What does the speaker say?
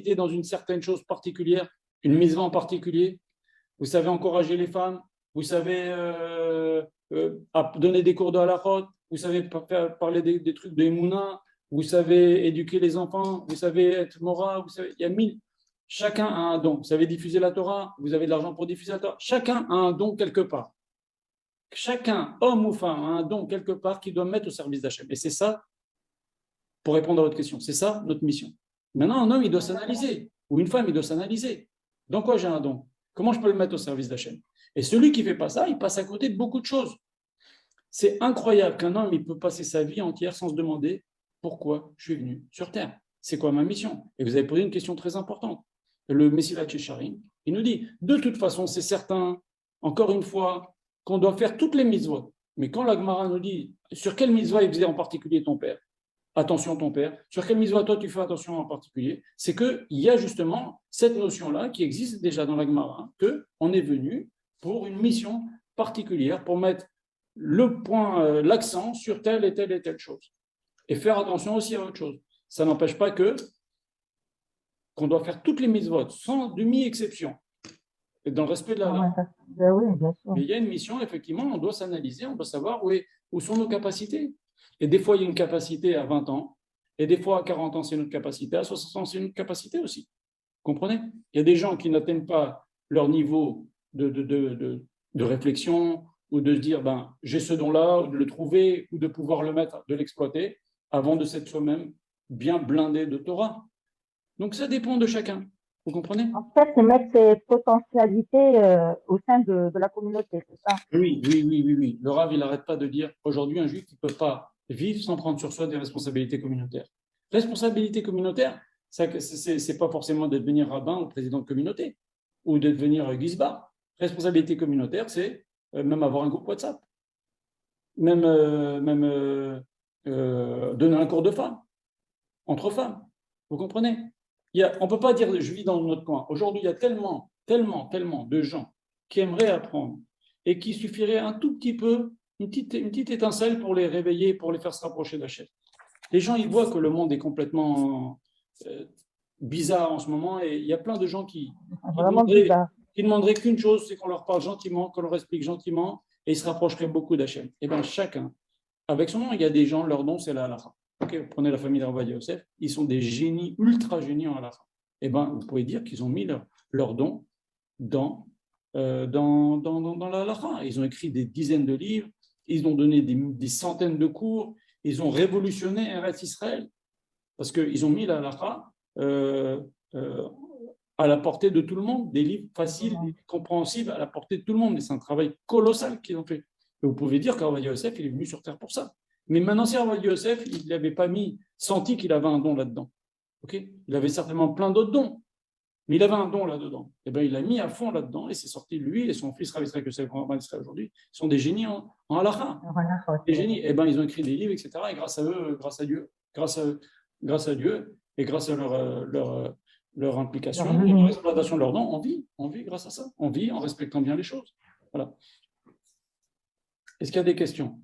capacité dans une certaine chose particulière, une mise en particulier, vous savez encourager les femmes, vous savez donner des cours de halachot, vous savez parler des trucs de Emouna, vous savez éduquer les enfants, vous savez être mora, vous savez, il y a mille. Chacun a un don. Vous savez diffuser la Torah, vous avez de l'argent pour diffuser la Torah. Chacun a un don quelque part. Chacun, homme ou femme, a un don quelque part qu'il doit mettre au service d'Hachem. Et c'est ça, pour répondre à votre question, c'est ça notre mission. Maintenant, un homme, il doit s'analyser, ou une femme, il doit s'analyser. Dans quoi j'ai un don? Comment je peux le mettre au service d'Hachem? Et celui qui ne fait pas ça, il passe à côté de beaucoup de choses. C'est incroyable qu'un homme, il peut passer sa vie entière sans se demander pourquoi je suis venu sur Terre. C'est quoi ma mission? Et vous avez posé une question très importante. Le Messilat Yesharim, il nous dit, de toute façon, c'est certain, encore une fois, qu'on doit faire toutes les mitzvot. Mais quand la Gemara nous dit, sur quelle mitzvah il faisait en particulier ton père? Attention ton père. Sur quelle mitzvah toi tu fais attention en particulier? C'est qu'il y a justement cette notion-là qui existe déjà dans la Gemara, qu'on est venu pour une mission particulière, pour mettre le point, l'accent sur telle et telle et telle chose. Et faire attention aussi à autre chose. Ça n'empêche pas qu'on doit faire toutes les mitzvot, sans demi-exception, et dans le respect de la loi. Oui, bien sûr. Mais il y a une mission, effectivement, on doit s'analyser, on doit savoir où sont nos capacités. Et des fois, il y a une capacité à 20 ans, et des fois, à 40 ans, c'est une capacité, à 60 ans, c'est une capacité aussi. Vous comprenez? Il y a des gens qui n'atteignent pas leur niveau de réflexion, ou de se dire, ben, j'ai ce don-là, ou de le trouver, ou de pouvoir le mettre, de l'exploiter, avant de s'être soi-même bien blindé de Torah. Donc, ça dépend de chacun. Vous comprenez? En fait, c'est mettre ses potentialités au sein de la communauté, c'est ça? Oui, oui, oui, oui, oui. Le Rav, il n'arrête pas de dire, aujourd'hui, un juif ne peut pas vivre sans prendre sur soi des responsabilités communautaires. Responsabilité communautaire, ce n'est pas forcément de devenir rabbin ou président de communauté, ou de devenir Gizba. Responsabilité communautaire, c'est même avoir un groupe WhatsApp, même donner un cours de femmes, entre femmes. Vous comprenez? On ne peut pas dire je vis dans notre coin. Aujourd'hui, il y a tellement, tellement, tellement de gens qui aimeraient apprendre et qui suffirait un tout petit peu, une petite étincelle pour les réveiller, pour les faire se rapprocher d'Hachem. Les gens, ils voient que le monde est complètement bizarre en ce moment et il y a plein de gens qui demanderaient qu'une chose, c'est qu'on leur parle gentiment, qu'on leur explique gentiment et ils se rapprocheraient beaucoup d'Hachem. Et bien chacun, avec son nom, il y a des gens, leur nom, c'est la halakha. Okay, vous prenez la famille d'Arvadia Yosef, ils sont des génies, ultra génies en halakha. Et bien, vous pouvez dire qu'ils ont mis leur don dans la halakha. Ils ont écrit des dizaines de livres, ils ont donné des centaines de cours, ils ont révolutionné Eretz Israël, parce qu'ils ont mis la halakha à la portée de tout le monde, des livres faciles, compréhensibles à la portée de tout le monde. Et c'est un travail colossal qu'ils ont fait. Et vous pouvez dire qu'Arvadia Yosef, il est venu sur Terre pour ça. Mais maintenant, si Arvadia Yosef, il n'avait pas senti qu'il avait un don là-dedans. Okay, il avait certainement plein d'autres dons, mais il avait un don là-dedans. Et bien, il a mis à fond là-dedans et c'est sorti de lui et son fils Rav Israël, que c'est le grand Rav Israël aujourd'hui, ils sont des génies en halakha. Des génies. Et bien, ils ont écrit des livres, etc. Et grâce à eux, grâce à Dieu, et grâce à leur implication, et l'exploitation de leur don, on vit grâce à ça. On vit en respectant bien les choses. Voilà. Est-ce qu'il y a des questions?